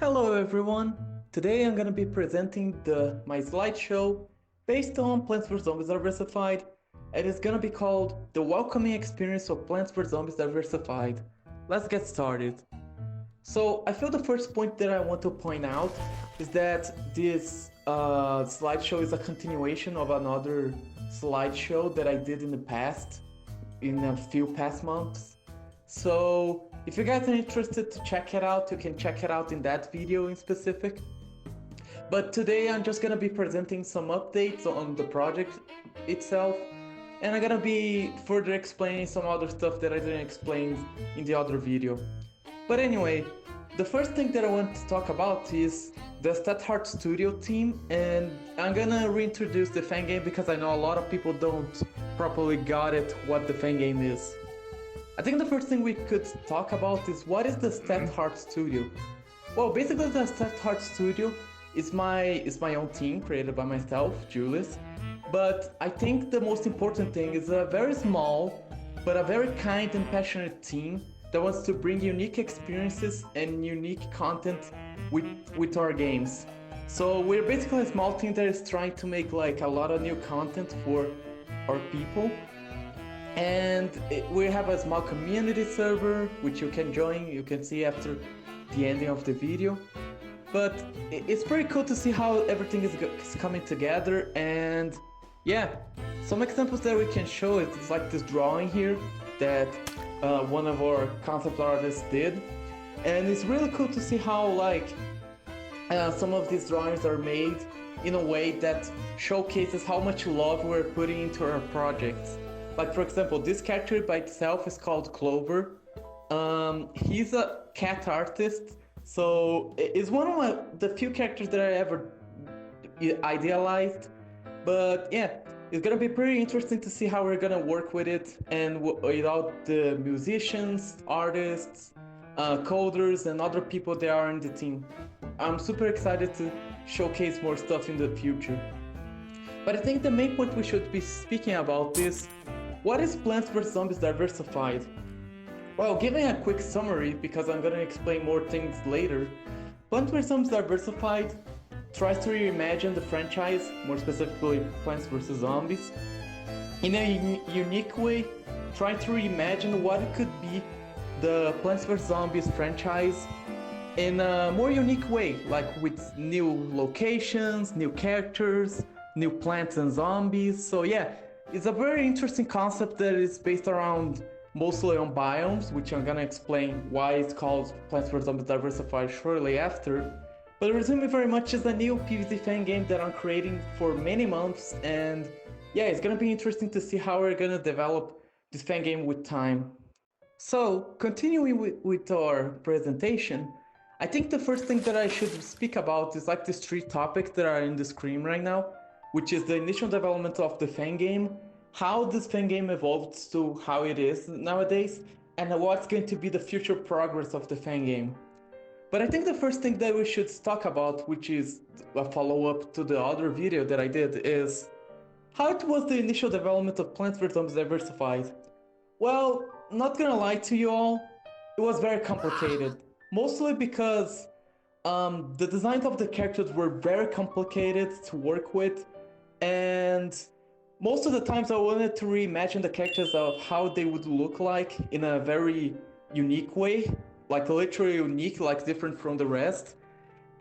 Hello everyone! Today I'm gonna be presenting my slideshow based on Plants vs Zombies Diversified, and it's gonna be called The Welcoming Experience of Plants vs Zombies Diversified. Let's get started. So I feel the first point that I want to point out is that this slideshow is a continuation of another slideshow that I did in the past, in a few past months. So if you guys are interested to check it out, you can check it out in that video in specific. But today I'm just gonna be presenting some updates on the project itself, and I'm gonna be further explaining some other stuff that I didn't explain in the other video. But anyway, the first thing that I want to talk about is the Aesthete Studio team, and I'm gonna reintroduce the fan game because I know a lot of people don't properly got it what the fan game is. I think the first thing we could talk about is what is the Aesthete Studio? Well, basically the Aesthete Studio is my own team created by myself, Julius. But I think the most important thing is a very small but a very kind and passionate team that wants to bring unique experiences and unique content with our games. So we're basically a small team that is trying to make like a lot of new content for our people. And we have a small community server which you can join, you can see after the ending of the video. But it's pretty cool to see how everything is coming together. And yeah, some examples that we can show is like this drawing here that one of our concept artists did. And it's really cool to see how like some of these drawings are made in a way that showcases how much love we're putting into our projects. Like for example, this character by itself is called Clover. He's a cat artist, so it's one of the few characters that I ever idealized. But yeah, it's gonna be pretty interesting to see how we're gonna work with it and without the musicians, artists, coders, and other people that are in the team. I'm super excited to showcase more stuff in the future. But I think the main point we should be speaking about is what is Plants vs Zombies Diversified? Well, giving a quick summary, because I'm gonna explain more things later, Plants vs Zombies Diversified tries to reimagine the franchise, more specifically Plants vs Zombies, in a unique way, trying to reimagine what it could be the Plants vs Zombies franchise in a more unique way, like with new locations, new characters, new plants and zombies. So yeah, it's a very interesting concept that is based around mostly on biomes, which I'm gonna explain why it's called Plants vs Zombies Diversified shortly after. But resuming very much is a new PvZ fan game that I'm creating for many months, and yeah, it's gonna be interesting to see how we're gonna develop this fan game with time. So, continuing with our presentation, I think the first thing that I should speak about is like these three topics that are in the screen right now, which is the initial development of the fan game, how this fan game evolved to how it is nowadays, and what's going to be the future progress of the fan game. But I think the first thing that we should talk about, which is a follow-up to the other video that I did, is how it was the initial development of Plants vs Zombies Diversified. Well, not gonna lie to you all, it was very complicated. Mostly because the designs of the characters were very complicated to work with, and most of the times I wanted to reimagine the characters of how they would look like in a very unique way, like literally unique, like different from the rest.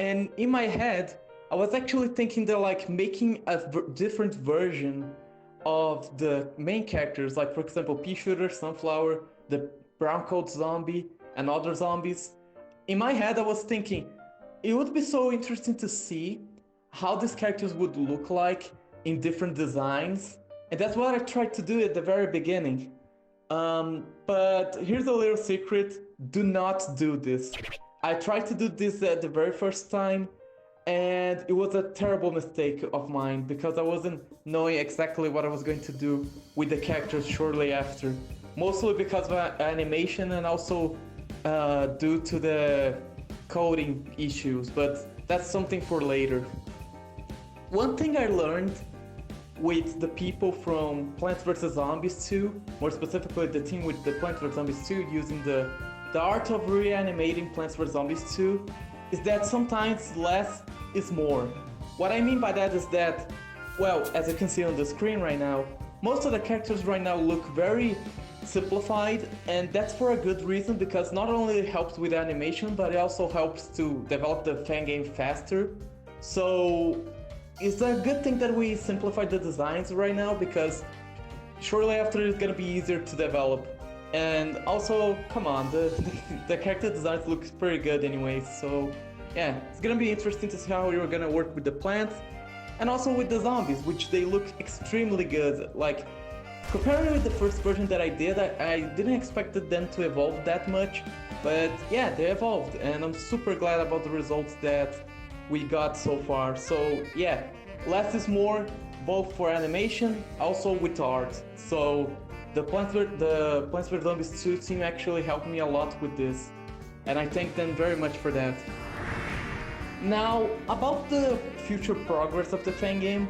And in my head, I was actually thinking that like making a different version of the main characters, like for example Pea Shooter, Sunflower, the Brown Coat Zombie, and other zombies. In my head I was thinking it would be so interesting to see how these characters would look like in different designs, and that's what I tried to do at the very beginning. But here's a little secret: do not do this. I tried to do this at the very first time, and it was a terrible mistake of mine because I wasn't knowing exactly what I was going to do with the characters shortly after. Mostly because of animation and also due to the coding issues, but that's something for later. One thing I learned with the people from Plants vs Zombies 2, more specifically the team with the Plants vs Zombies 2 using the art of reanimating Plants vs Zombies 2, is that sometimes less is more. What I mean by that is that, well, as you can see on the screen right now, most of the characters right now look very simplified, and that's for a good reason, because not only it helps with animation, but it also helps to develop the fan game faster. So it's a good thing that we simplified the designs right now, because shortly after it's gonna be easier to develop. And also, come on, the character designs look pretty good anyways, so yeah, it's gonna be interesting to see how you're gonna work with the plants and also with the zombies, which they look extremely good. Like, comparing with the first version that I did, I didn't expect them to evolve that much, but yeah, they evolved, and I'm super glad about the results that we got so far. So yeah, less is more, both for animation, also with art. So the PlantsVs.Zombies 2 team actually helped me a lot with this, and I thank them very much for that. Now, about the future progress of the fan game,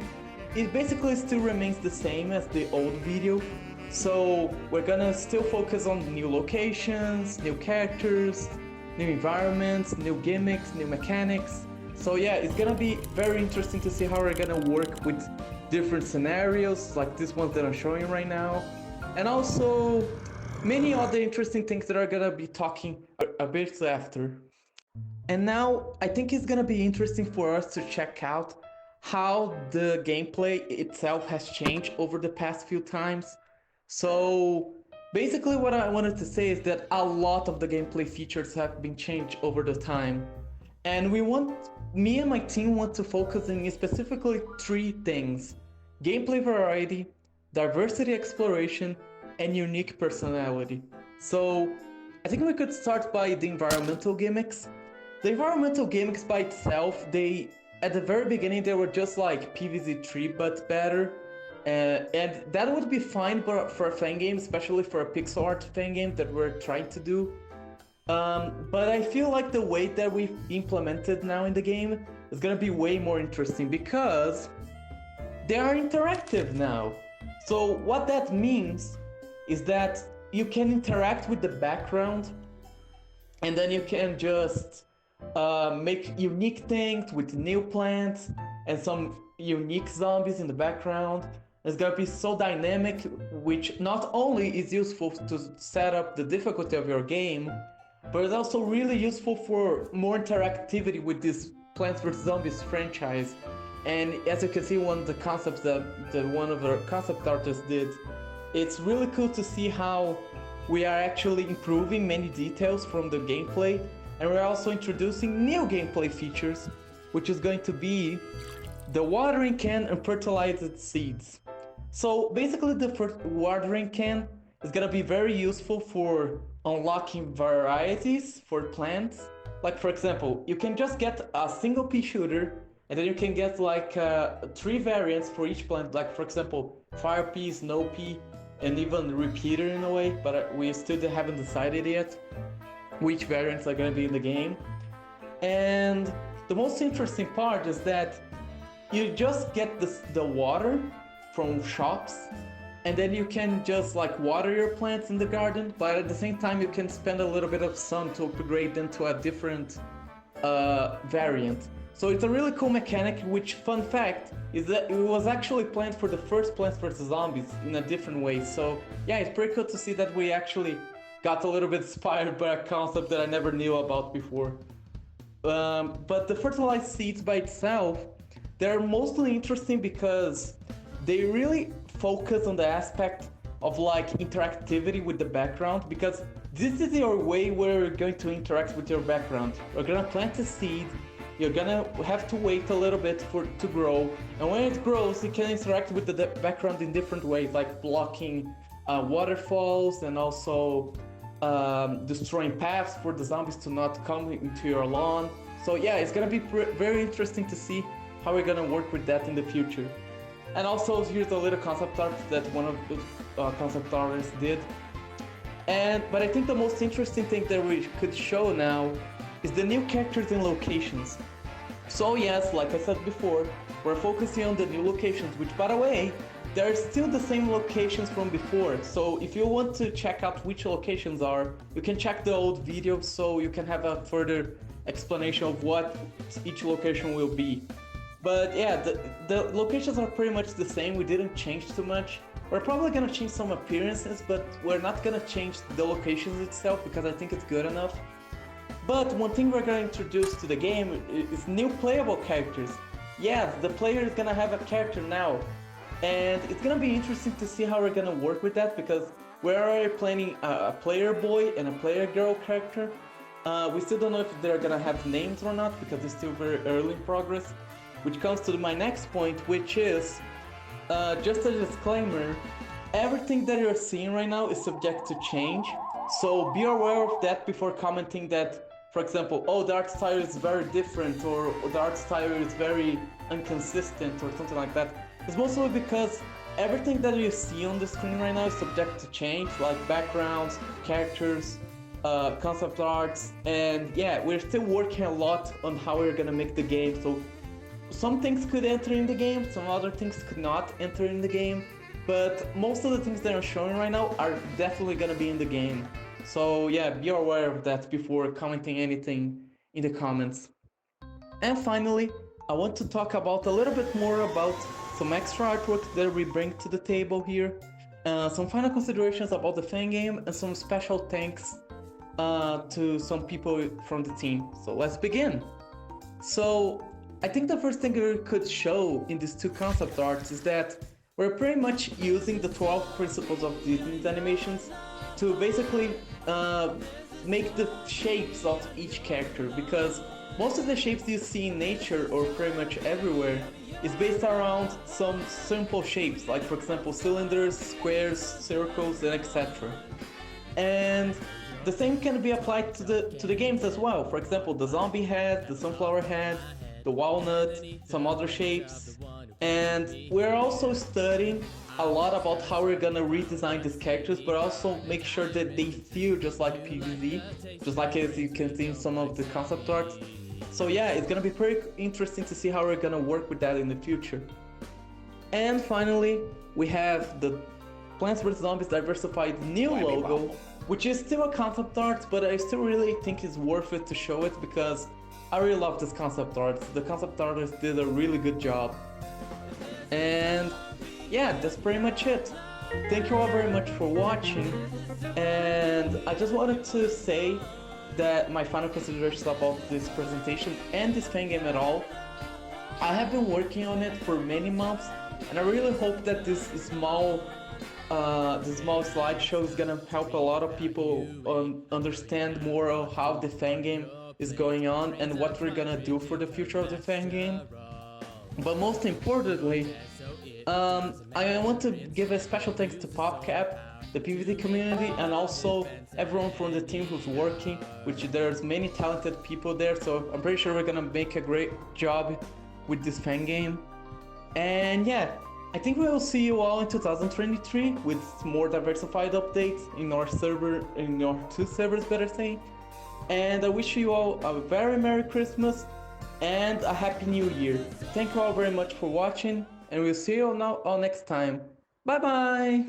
it basically still remains the same as the old video. So we're gonna still focus on new locations, new characters, new environments, new gimmicks, new mechanics. So yeah, it's gonna be very interesting to see how we're gonna work with different scenarios, like this one that I'm showing right now, and also many other interesting things that are gonna be talking a bit after. And now I think it's gonna be interesting for us to check out how the gameplay itself has changed over the past few times. So basically what I wanted to say is that a lot of the gameplay features have been changed over the time. And me and my team want to focus on specifically three things: gameplay variety, diversity exploration, and unique personality. So I think we could start by the environmental gimmicks. The environmental gimmicks by itself, at the very beginning they were just like PvZ3 but better. And that would be fine for a fan game, especially for a pixel art fan game that we're trying to do. But I feel like the way that we've implemented now in the game is gonna be way more interesting, because they are interactive now. So what that means is that you can interact with the background, and then you can just make unique things with new plants and some unique zombies in the background. It's gonna be so dynamic, which not only is useful to set up the difficulty of your game, but it's also really useful for more interactivity with this Plants vs. Zombies franchise. And as you can see, one of the concepts that one of our concept artists did, it's really cool to see how we are actually improving many details from the gameplay, and we're also introducing new gameplay features, which is going to be the watering can and fertilized seeds. So basically the watering can is gonna be very useful for unlocking varieties for plants. Like, for example, you can just get a single pea shooter, and then you can get like 3 variants for each plant. Like, for example, fire pea, snow pea, and even repeater in a way, but we still haven't decided yet which variants are going to be in the game. And the most interesting part is that you just get the water from shops, and then you can just like water your plants in the garden, but at the same time you can spend a little bit of sun to upgrade them to a different variant. So it's a really cool mechanic, which, fun fact, is that it was actually planned for the first Plants vs. Zombies in a different way. So yeah, it's pretty cool to see that we actually got a little bit inspired by a concept that I never knew about before. But the fertilized seeds by itself, they're mostly interesting because they really focus on the aspect of like interactivity with the background, because this is your way where you're going to interact with your background. You're gonna plant a seed, you're gonna have to wait a little bit for it to grow, and when it grows, you can interact with the background in different ways, like blocking waterfalls and also destroying paths for the zombies to not come into your lawn. So yeah, it's gonna be very interesting to see how we're gonna work with that in the future. And also, here's a little concept art that one of the concept artists did. But I think the most interesting thing that we could show now is the new characters and locations. So yes, like I said before, we're focusing on the new locations, which, by the way, they're still the same locations from before. So if you want to check out which locations are, you can check the old video so you can have a further explanation of what each location will be. But yeah, the locations are pretty much the same. We didn't change too much. We're probably gonna change some appearances, but we're not gonna change the locations itself because I think it's good enough. But one thing we're gonna introduce to the game is new playable characters. Yeah, the player is gonna have a character now. And it's gonna be interesting to see how we're gonna work with that because we're already planning a player boy and a player girl character. We still don't know if they're gonna have names or not because it's still very early in progress. Which comes to my next point, which is, just a disclaimer, everything that you're seeing right now is subject to change. So be aware of that before commenting that, for example, oh, the art style is very different or the art style is very inconsistent or something like that. It's mostly because everything that you see on the screen right now is subject to change, like backgrounds, characters, concept arts, and yeah, we're still working a lot on how we're gonna make the game. So some things could enter in the game, some other things could not enter in the game, but most of the things that I'm showing right now are definitely gonna be in the game. So yeah, be aware of that before commenting anything in the comments. And finally, I want to talk about a little bit more about some extra artwork that we bring to the table here, some final considerations about the fan game, and some special thanks to some people from the team. So let's begin. So I think the first thing we could show in these two concept arts is that we're pretty much using the 12 principles of Disney's animations to basically make the shapes of each character, because most of the shapes you see in nature or pretty much everywhere is based around some simple shapes, like for example cylinders, squares, circles, and etc. And the same can be applied to the games as well. For example, the zombie head, the sunflower head, the walnut, some other shapes. And we're also studying a lot about how we're gonna redesign these characters, but also make sure that they feel just like PVZ, just like as you can see in some of the concept arts. So yeah, it's gonna be pretty interesting to see how we're gonna work with that in the future. And finally, we have the PlantsVs.ZombiesDiversified new logo, which is still a concept art, but I still really think it's worth it to show it because I really love this concept art. The concept artists did a really good job. And yeah, that's pretty much it. Thank you all very much for watching. And I just wanted to say that my final considerations about this presentation and this fan game at all. I have been working on it for many months, and I really hope that this small slideshow is gonna help a lot of people understand more of how the fan game is going on and what we're gonna do for the future of the fan game. But most importantly, I want to give a special thanks to PopCap, the PvZ community, and also everyone from the team who's working, which there's many talented people there, so I'm pretty sure we're gonna make a great job with this fan game. And yeah, I think we will see you all in 2023 with more diversified updates in our server, in our two servers, better say. And I wish you all a very Merry Christmas and a Happy New Year. Thank you all very much for watching, and we'll see you all next time. Bye bye!